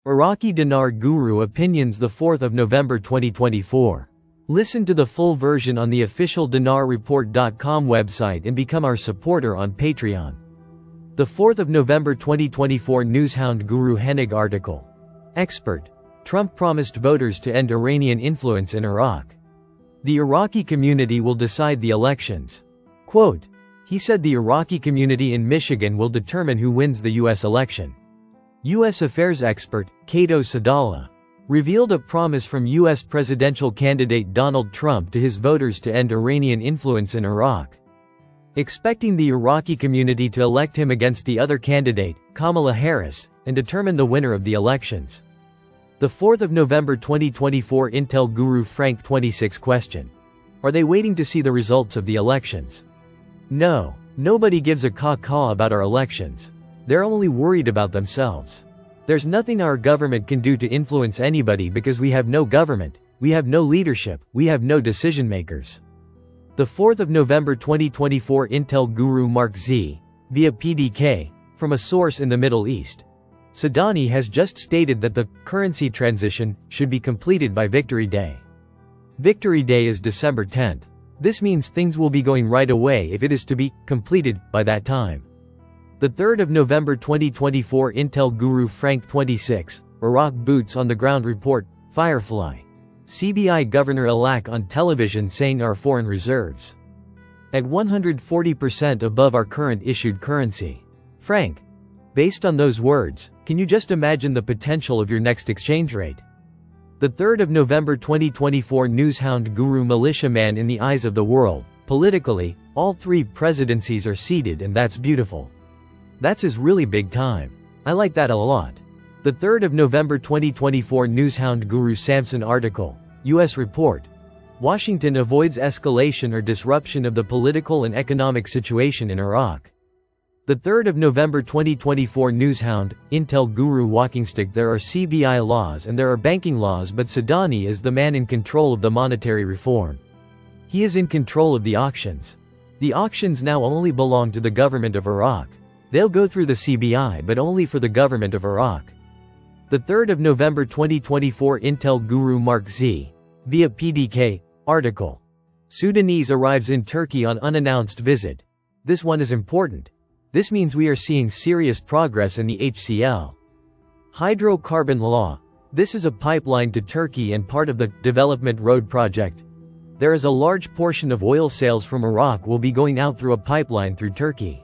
Iraqi Dinar Guru Opinions, the 4th of November 2024. Listen to the full version on the official dinarreport.com website and become our supporter on Patreon. The 4th of November 2024 Newshound Guru Hennig article. Expert. Trump promised voters to end Iranian influence in Iraq. The Iraqi community will decide the elections. Quote, he said the Iraqi community in Michigan will determine who wins the U.S. election. U.S. affairs expert, Cato Sadala, revealed a promise from U.S. presidential candidate Donald Trump to his voters to end Iranian influence in Iraq, expecting the Iraqi community to elect him against the other candidate, Kamala Harris, and determine the winner of the elections. The 4th of November 2024 Intel Guru Frank 26 question. Are they waiting to see the results of the elections? No, nobody gives a caw-caw about our elections. They're only worried about themselves. There's nothing our government can do to influence anybody because we have no government, we have no leadership, we have no decision makers. The 4th of November 2024 Intel Guru Mark Z, via PDK, from a source in the Middle East. Sadani has just stated that the currency transition should be completed by Victory Day. Victory Day is December 10th. This means things will be going right away if it is to be completed by that time. The 3rd of November 2024 Intel Guru Frank 26, Iraq Boots on the Ground Report, Firefly. CBI Governor-elect on television saying our foreign reserves at 140% above our current issued currency. Frank, based on those words, can you just imagine the potential of your next exchange rate? The 3rd of November 2024 Newshound Guru Militiaman in the eyes of the world, politically, all three presidencies are seated and that's beautiful. That's his really big time. I like that a lot. The 3rd of November 2024 Newshound Guru Samson article, U.S. report. Washington avoids escalation or disruption of the political and economic situation in Iraq. The 3rd of November 2024 Newshound, Intel Guru Walking Stick. There are CBI laws and there are banking laws, but Sadani is the man in control of the monetary reform. He is in control of the auctions. The auctions now only belong to the government of Iraq. They'll go through the CBI but only for the government of Iraq. The 3rd of November 2024 Intel Guru Mark Z, via PDK, article. Sudanese arrives in Turkey on unannounced visit. This one is important. This means we are seeing serious progress in the HCL. Hydrocarbon law. This is a pipeline to Turkey and part of the Development Road Project. There is a large portion of oil sales from Iraq will be going out through a pipeline through Turkey.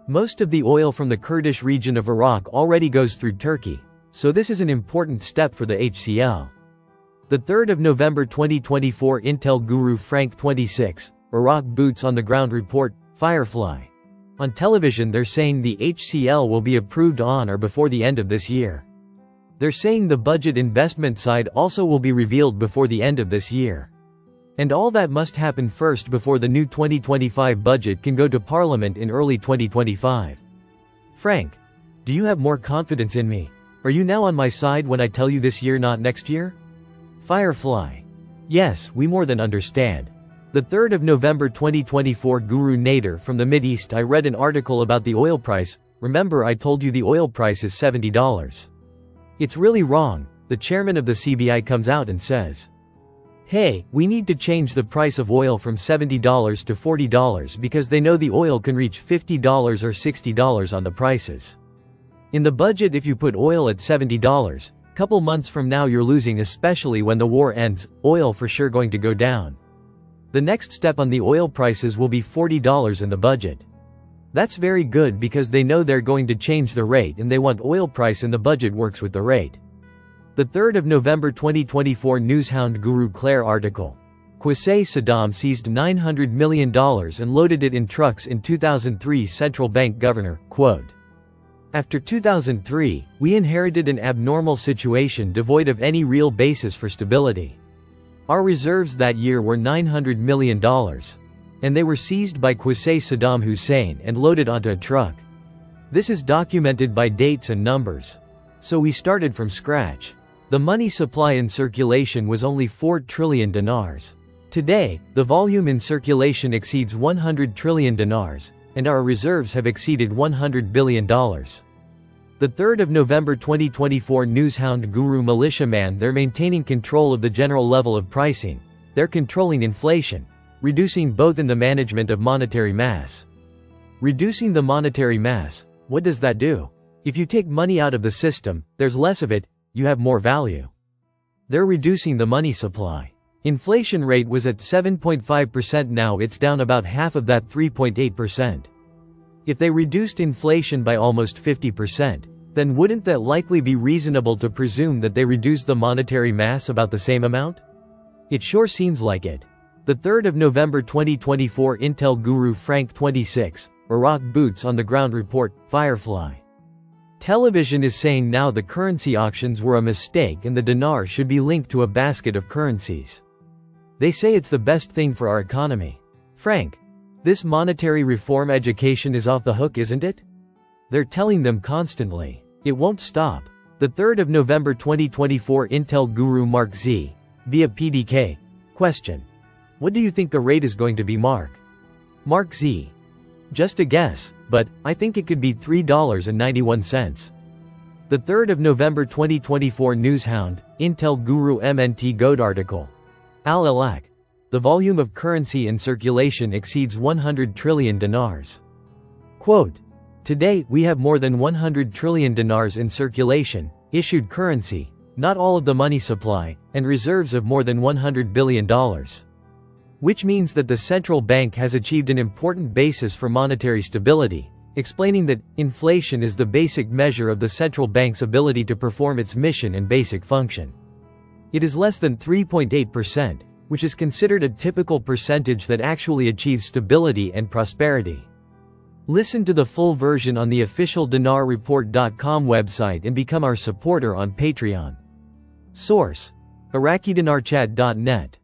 Most of the oil from the Kurdish region of Iraq already goes through Turkey, so this is an important step for the HCL. The 3rd of November 2024 Intel Guru Frank 26, Iraq Boots on the Ground Report, Firefly. On television they're saying the HCL will be approved on or before the end of this year. They're saying the budget investment side also will be revealed before the end of this year. And all that must happen first before the new 2025 budget can go to Parliament in early 2025. Frank, do you have more confidence in me? Are you now on my side when I tell you this year, not next year? Firefly. Yes, we more than understand. The 3rd of November 2024 Guru Nader from the Mideast. I read an article about the oil price. Remember I told you the oil price is $70. It's really wrong. The chairman of the CBI comes out and says, hey, we need to change the price of oil from $70 to $40 because they know the oil can reach $50 or $60 on the prices. In the budget if you put oil at $70, couple months from now you're losing, especially when the war ends, oil for sure going to go down. The next step on the oil prices will be $40 in the budget. That's very good because they know they're going to change the rate and they want oil price in the budget works with the rate. The 3rd of November 2024 Newshound Guru Claire article. Qusay Saddam seized $900 million and loaded it in trucks in 2003 central bank governor, quote. After 2003, we inherited an abnormal situation devoid of any real basis for stability. Our reserves that year were $900 million. And they were seized by Qusay Saddam Hussein and loaded onto a truck. This is documented by dates and numbers. So we started from scratch. The money supply in circulation was only 4 trillion dinars. Today, the volume in circulation exceeds 100 trillion dinars, and our reserves have exceeded $100 billion. The The 3rd of November 2024 Newshound Guru Militiaman. They're maintaining control of the general level of pricing. They're controlling inflation, reducing both in the management of monetary mass. Reducing the monetary mass, what does that do? If you take money out of the system, there's less of it, you have more value. They're reducing the money supply. Inflation rate was at 7.5%, now it's down about half of that, 3.8%. If they reduced inflation by almost 50%, then wouldn't that likely be reasonable to presume that they reduced the monetary mass about the same amount? It sure seems like it. The 3rd of November 2024 Intel Guru Frank 26, Iraq Boots on the Ground Report, Firefly Television is saying now the currency auctions were a mistake and the dinar should be linked to a basket of currencies. They say it's the best thing for our economy. Frank, this monetary reform education is off the hook, isn't it? They're telling them constantly. It won't stop. The 3rd of November 2024 Intel Guru Mark Z, via PDK. Question. What do you think the rate is going to be, Mark? Mark Z. Just a guess, but I think it could be $3.91. The 3rd of November 2024 Newshound, Intel Guru MNT Goat article. Al-Alaq. The volume of currency in circulation exceeds 100 trillion dinars. Quote, today, we have more than 100 trillion dinars in circulation, issued currency, not all of the money supply, and reserves of more than $100 billion. Which means that the central bank has achieved an important basis for monetary stability, explaining that inflation is the basic measure of the central bank's ability to perform its mission and basic function. It is less than 3.8%, which is considered a typical percentage that actually achieves stability and prosperity. Listen to the full version on the official dinarreport.com website and become our supporter on Patreon. Source: IraqiDinarChat.net